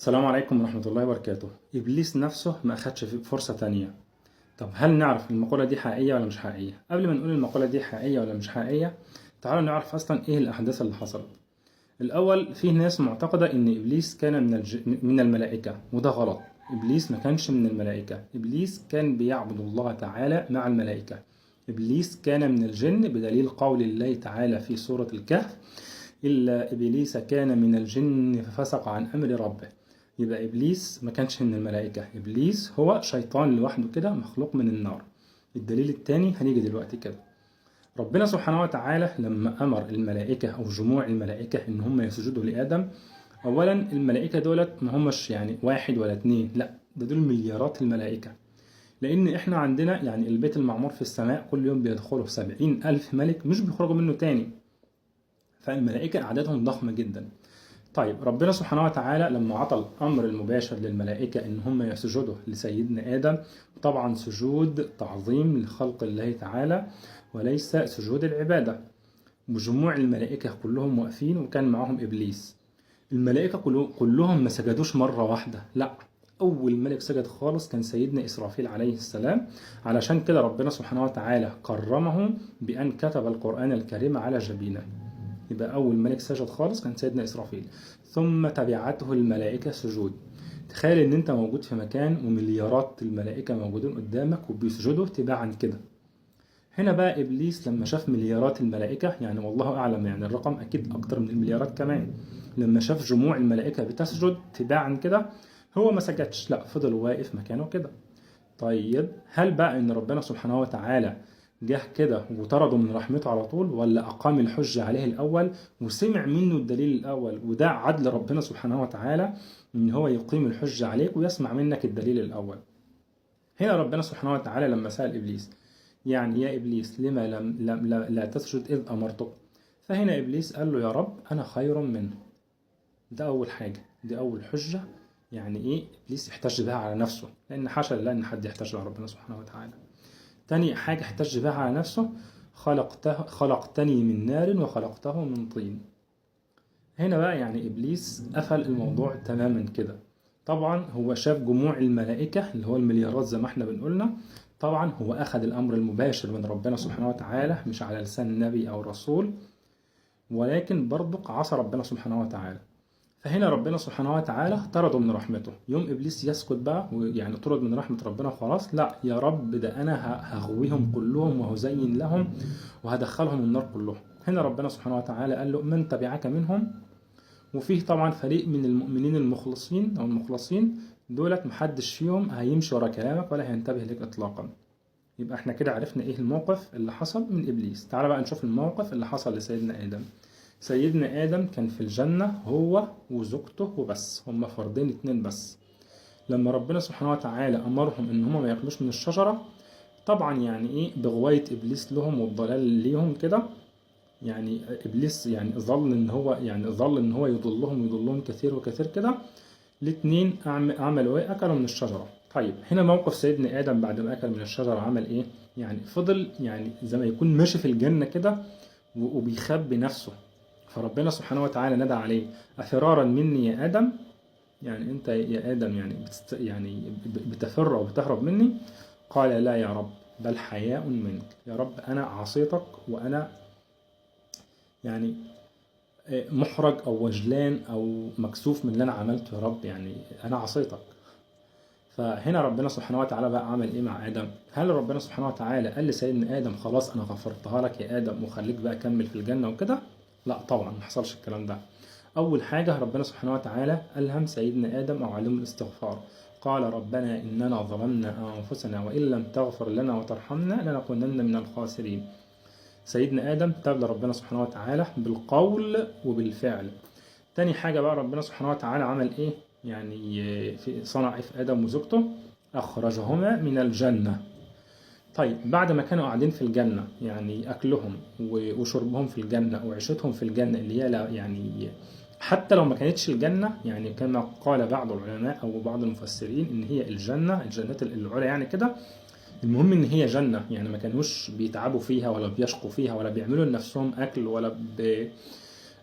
السلام عليكم ورحمة الله وبركاته. إبليس نفسه ما أخدش فرصة تانية. طب هل نعرف المقولة دي حقيقية ولا مش حقيقية؟ قبل ما نقول المقولة دي حقيقية ولا مش حقيقية، تعالوا نعرف أصلا إيه الأحداث اللي حصلت. الأول، في ناس معتقدة إن إبليس كان من الملائكة، وده غلط. إبليس ما كانش من الملائكة، إبليس كان بيعبد الله تعالى مع الملائكة. إبليس كان من الجن بدليل قول الله تعالى في سورة الكهف: إلا إبليس كان من الجن ففسق عن أمر ربه. يبقى إبليس ما كانش من الملائكة، إبليس هو شيطان لوحده كده مخلوق من النار. الدليل الثاني هنيجي دلوقتي كده. ربنا سبحانه وتعالى لما أمر الملائكة أو جموع الملائكة إن هم يسجدوا لآدم، أولا الملائكة دولت ما همش يعني واحد ولا اتنين، لا ده دول مليارات الملائكة. لأن إحنا عندنا يعني البيت المعمور في السماء كل يوم بيدخله 70,000 ملك مش بيخرجوا منه تاني. فالملائكة أعدادهم ضخمة جدا. طيب ربنا سبحانه وتعالى لما عطى الأمر المباشر للملائكة إن هم يسجدوا لسيدنا آدم، طبعا سجود تعظيم لخلق الله تعالى وليس سجود العبادة، وجموع الملائكة كلهم واقفين وكان معهم إبليس. الملائكة كلهم ما سجدوش مرة واحدة، لا، أول ملك سجد خالص كان سيدنا إسرافيل عليه السلام. علشان كده ربنا سبحانه وتعالى كرمه بأن كتب القرآن الكريم على جبينه. يبقى أول ملك سجد خالص كان سيدنا إسرافيل، ثم تبعته الملائكة سجود. تخيل إن أنت موجود في مكان ومليارات الملائكة موجودين قدامك وبيسجدوا تباعا كده. هنا بقى إبليس لما شاف مليارات الملائكة، يعني والله أعلم يعني الرقم أكيد أكتر من المليارات كمان، لما شاف جموع الملائكة بتسجد تباعا كده هو ما سجدش، لا فضل واقف مكانه كده. طيب هل بقى إن ربنا سبحانه وتعالى جه كده وطرده من رحمته على طول، ولا أقام الحجة عليه الأول وسمع منه الدليل الأول؟ وده عدل ربنا سبحانه وتعالى إن هو يقيم الحجة عليك ويسمع منك الدليل الأول. هنا ربنا سبحانه وتعالى لما سأل إبليس يعني يا إبليس لما لا تسجد إذ أمرتك، فهنا إبليس قال له يا رب أنا خير منه. ده أول حاجة، دي أول حجة. يعني إيه إبليس يحتج بها على نفسه، لأن حاشا لله إن حد يحتج على ربنا سبحانه وتعالى. تاني حاجة احتج بها على نفسه: خلقتني من نار وخلقته من طين. هنا بقى يعني إبليس قفل الموضوع تماما كده. طبعا هو شاف جموع الملائكة اللي هو المليارات زي ما احنا بنقولنا، طبعا هو أخذ الأمر المباشر من ربنا سبحانه وتعالى مش على لسان نبي أو رسول، ولكن برضك عصى ربنا سبحانه وتعالى. فهنا ربنا سبحانه وتعالى طرده من رحمته. يوم إبليس يسكت بقى ويعني طرد من رحمة ربنا خلاص، لا يا رب ده أنا هغويهم كلهم وهزين لهم وهدخلهم النار كلهم. هنا ربنا سبحانه وتعالى قال له من تبعك منهم. وفيه طبعا فريق من المؤمنين المخلصين أو المخلصين دولت محدش فيهم هيمشي ورا كلامك ولا هينتبه لك إطلاقا. يبقى احنا كده عرفنا ايه الموقف اللي حصل من إبليس. تعال بقى نشوف الموقف اللي حصل لسيدنا آدم. سيدنا آدم كان في الجنة هو وزوجته وبس، هم فردين اتنين بس. لما ربنا سبحانه وتعالى أمرهم إن هم ما ياكلوش من الشجرة، طبعا يعني إيه بغواية إبليس لهم والضلال ليهم كده، يعني إبليس يعني ظل إن هو يضلهم كثير وكثير كده. الاتنين عملوا إيه؟ أكلوا من الشجرة. طيب هنا موقف سيدنا آدم بعد ما أكل من الشجرة عمل إيه؟ يعني فضل يعني زي ما يكون ماشي في الجنة كده وبيخبي نفسه. فربنا سبحانه وتعالى ندى عليه: أفرارا مني يا آدم، يعني أنت يا آدم يعني بتفر أو بتهرب مني؟ قال لا يا رب بل حياء منك. يا رب أنا عصيتك وأنا يعني محرج أو وجلان أو مكسوف من اللي أنا عملته يا رب، يعني أنا عصيتك. فهنا ربنا سبحانه وتعالى بقى عمل إيه مع آدم؟ هل ربنا سبحانه وتعالى قال لسيدنا آدم خلاص أنا غفرتها لك يا آدم وخليك بقى كمل في الجنة وكده؟ لا طبعا ما حصلش الكلام ده. أول حاجة ربنا سبحانه وتعالى ألهم سيدنا آدم أو علمه الاستغفار. قال ربنا إننا ظلمنا أنفسنا وإن لم تغفر لنا وترحمنا لنكونن من الخاسرين. سيدنا آدم تاب لربنا سبحانه وتعالى بالقول وبالفعل. تاني حاجة بقى ربنا سبحانه وتعالى عمل إيه؟ يعني في صنع في آدم وزوجته: أخرجهما من الجنة. طيب بعد ما كانوا قاعدين في الجنة، يعني أكلهم وشربهم في الجنة وعيشتهم في الجنة اللي هي يعني حتى لو ما كانتش الجنة، يعني كما قال بعض العلماء أو بعض المفسرين إن هي الجنات العلى يعني كده. المهم إن هي جنة، يعني ما كانوش بيتعبوا فيها ولا بيشقوا فيها ولا بيعملوا لنفسهم أكل ولا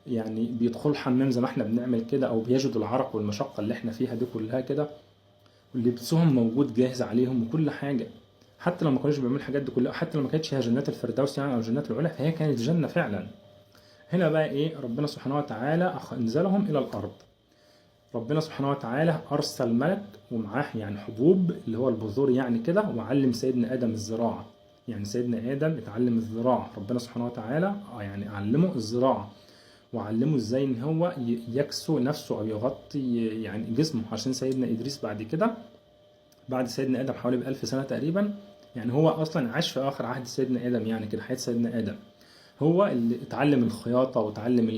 يعني بيدخلوا الحمام زي ما احنا بنعمل كده، او بيجدوا العرق والمشقة اللي احنا فيها دي كلها كده، ولبسهم موجود جاهز عليهم وكل حاجة. حتى لو ما كانوش بيعملوا الحاجات دي كلها، حتى لو ما كانتش هي جنات الفردوس يعني او جنات العلا، فهي كانت جنة فعلا. هنا بقى ايه، ربنا سبحانه وتعالى انزلهم الى الارض. ربنا سبحانه وتعالى ارسل ملك ومعاه يعني حبوب اللي هو البذور يعني كده، وعلم سيدنا ادم الزراعة. يعني سيدنا ادم اتعلم الزراعة، ربنا سبحانه وتعالى يعني علمه الزراعة، وعلمه ازاي ان هو يكسو نفسه او يغطي يعني جسمه، عشان سيدنا ادريس بعد كده بعد سيدنا ادم حوالي ب1000 سنة تقريبا. يعني هو اصلا عاش في اخر عهد سيدنا ادم، يعني كده حياة سيدنا ادم. هو اللي اتعلم الخياطة، وتعلم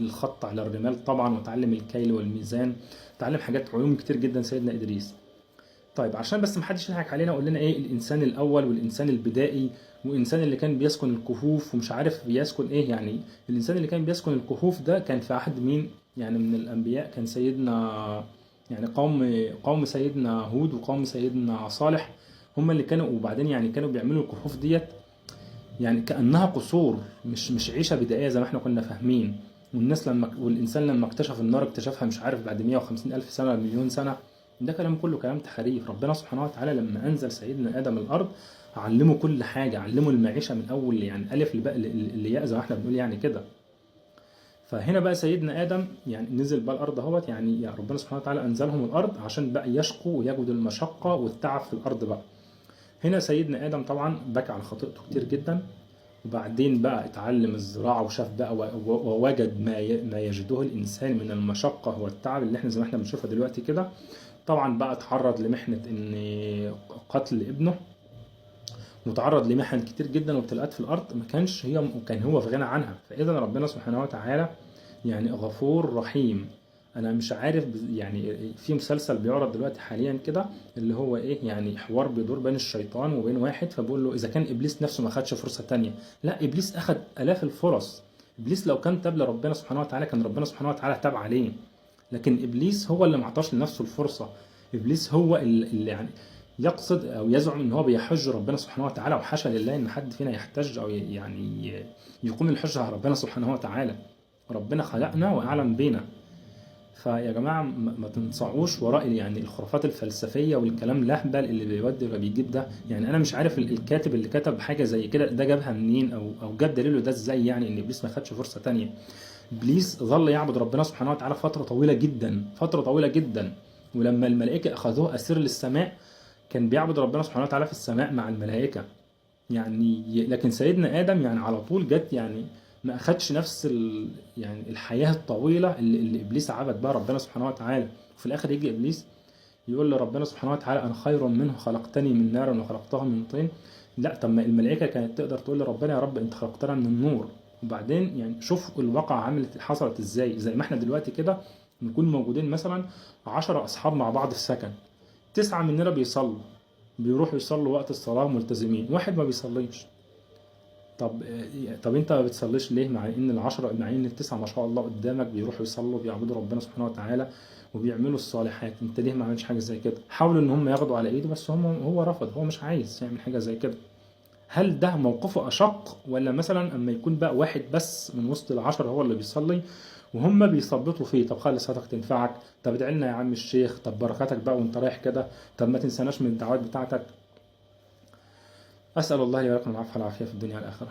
الخط على الرمال طبعا، وتعلم الكيل والميزان، تعلم حاجات علوم كتير جدا سيدنا إدريس. طيب عشان بس محدش يضحك علينا ويقول لنا ايه الإنسان الأول والإنسان البدائي والإنسان اللي كان بيسكن الكهوف ومش عارف بيسكن ايه، يعني الإنسان اللي كان بيسكن الكهوف ده كان في عهد مين؟ يعني من الأنبياء كان سيدنا يعني قوم سيدنا هود وقوم سيدنا صالح، هم اللي كانوا، وبعدين يعني كانوا بيعملوا الكهوف ديت يعني كأنها قصور، مش عيشة بدائية زي ما احنا كنا فاهمين. والإنسان لما اكتشف النار اكتشفها مش عارف بعد 150 ألف سنة ولا مليون سنة. ده كلام كله كلام تحريف. ربنا سبحانه وتعالى لما أنزل سيدنا آدم الأرض علمه كل حاجة، علمه المعيشة من أول يعني ألف لباء لياء زي ما احنا بنقول يعني كده. فهنا بقى سيدنا آدم يعني نزل بقى الأرض اهوت، يعني ربنا سبحانه وتعالى أنزلهم الأرض عشان بقى يشقوا ويجدوا المشقة والتعب في الأرض بقى. هنا سيدنا آدم طبعا بكى على خطيئته كتير جدا، وبعدين بقى اتعلم الزراعة وشاف بقى ووجد ما يجده الإنسان من المشقة والتعب اللي احنا زي ما احنا بنشوفها دلوقتي كده. طبعا بقى اتعرض لمحنة ان قتل ابنه، وتعرض لمحن كتير جدا وابتلاءات في الأرض كان هو في غنى عنها. فإذا ربنا سبحانه وتعالى يعني غفور رحيم. انا مش عارف يعني في مسلسل بيعرض دلوقتي حاليا كده اللي هو ايه، يعني حوار بيدور بين الشيطان وبين واحد، فبقول له اذا كان ابليس نفسه ما خدش فرصة تانية، لا ابليس اخد الاف الفرص. ابليس لو كان تاب لربنا سبحانه وتعالى كان ربنا سبحانه وتعالى تاب عليه، لكن ابليس هو اللي ما عطاش لنفسه الفرصة. ابليس هو اللي يعني يقصد او يزعم ان هو بيحج ربنا سبحانه وتعالى، وحاشا لله ان حد فينا يحتج او يعني يقوم الحجة على ربنا سبحانه وتعالى. ربنا خلقنا واعلم بينا. فيا جماعة ما تنصعوش وراء يعني الخرافات الفلسفية والكلام الأهبل اللي بيودي ولا بيجيب ده. يعني أنا مش عارف الكاتب اللي كتب حاجة زي كده ده جابها منين، أو جاب دليله ده إزاي، يعني إن إبليس ما خدش فرصة تانية. إبليس ظل يعبد ربنا سبحانه وتعالى فترة طويلة جدا، فترة طويلة جدا. ولما الملائكة أخذوه أسير للسماء كان بيعبد ربنا سبحانه وتعالى في السماء مع الملائكة. يعني لكن سيدنا آدم يعني على طول جت يعني ما أخدش نفس يعني الحياة الطويلة اللي إبليس عبد بها ربنا سبحانه وتعالى. وفي الآخر يجي إبليس يقول لربنا سبحانه وتعالى أنا خير منه، خلقتني من نار وخلقته من طين. لا طب ما الملائكة كانت تقدر تقول لربنا يا رب أنت خلقتنا من النور. وبعدين يعني شوف الواقع حصلت إزاي، زي ما إحنا دلوقتي كده نكون موجودين مثلا 10 أصحاب مع بعض في سكن، 9 مننا بيصلوا، بيروحوا يصلوا وقت الصلاة ملتزمين، واحد ما بيصليش. طب انت ما بتصليش ليه، مع ان العشرة مع ان التسعة ما شاء الله قدامك بيروحوا يصلوا بيعبدوا ربنا سبحانه وتعالى وبيعملوا الصالحات، انت ليه ما عملتش حاجة زي كده؟ حاولوا ان هم ياخدوا على ايده بس هو رفض، هو مش عايز يعمل حاجة زي كده. هل ده موقفه اشق، ولا مثلا اما يكون بقى واحد بس من وسط العشرة هو اللي بيصلي وهم بيثبطوا فيه، طب خلي صلاتك تنفعك، طب ادعي لنا يا عم الشيخ، طب بركاتك بقى وانت رايح كده، طب ما تنساناش من الدعوات بتاعتك. اسال الله لي ولكم العفو والعافيه في الدنيا والاخره.